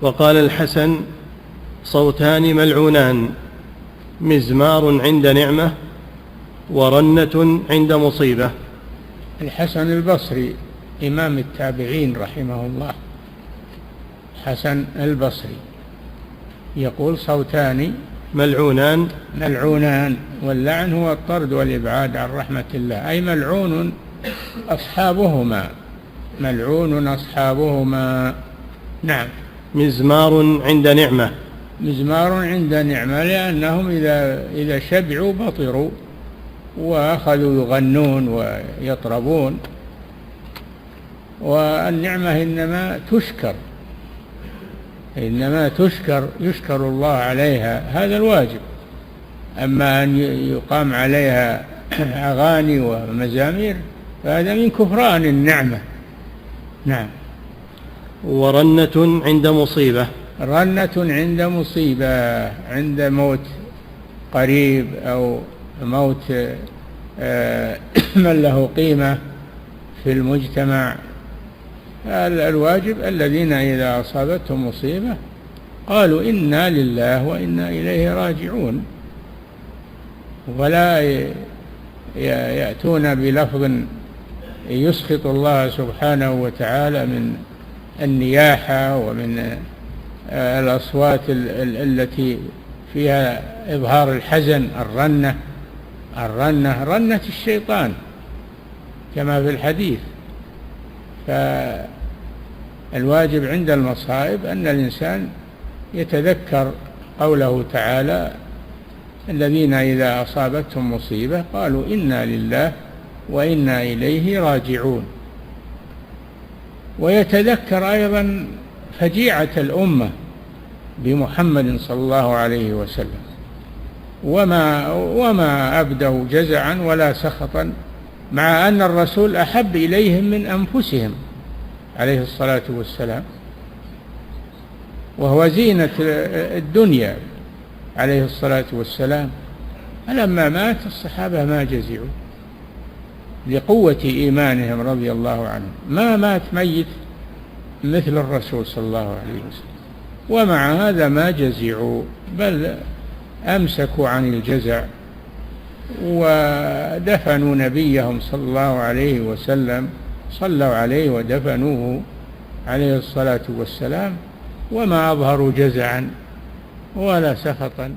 وقال الحسن: صوتان ملعونان، مزمار عند نعمة ورنة عند مصيبة. الحسن البصري إمام التابعين رحمه الله، حسن البصري يقول: صوتان ملعونان. واللعن هو الطرد والإبعاد عن رحمة الله، أي ملعون أصحابهما. نعم. مزمار عند نعمة، لأنهم إذا شبعوا بطروا وأخذوا يغنون ويطربون، والنعمة إنما يشكر الله عليها، هذا الواجب. أما أن يقام عليها أغاني ومزامير فهذا من كفران النعمة. نعم. ورنة عند مصيبة. عند موت قريب أو موت من له قيمة في المجتمع. الواجب الذين إذا أصابتهم مصيبة قالوا: إنا لله وإنا إليه راجعون، ولا يأتون بلفظ يسخط الله سبحانه وتعالى من النياحة ومن الأصوات التي فيها إظهار الحزن. الرنة رنة الشيطان كما في الحديث. فالواجب عند المصائب أن الإنسان يتذكر قوله تعالى: الذين إذا أصابتهم مصيبة قالوا إنا لله وإنا إليه راجعون. ويتذكر أيضا فجيعة الأمة بمحمد صلى الله عليه وسلم، وما أبدوا جزعا ولا سخطا، مع أن الرسول أحب إليهم من أنفسهم عليه الصلاة والسلام، وهو زينة الدنيا عليه الصلاة والسلام. فلما مات الصحابة ما جزعوا لقوة إيمانهم رضي الله عنهم، ما مات ميت مثل الرسول صلى الله عليه وسلم، ومع هذا ما جزعوا، بل أمسكوا عن الجزع ودفنوا نبيهم صلى الله عليه وسلم، صلوا عليه ودفنوه عليه الصلاة والسلام، وما أظهروا جزعا ولا سخطا.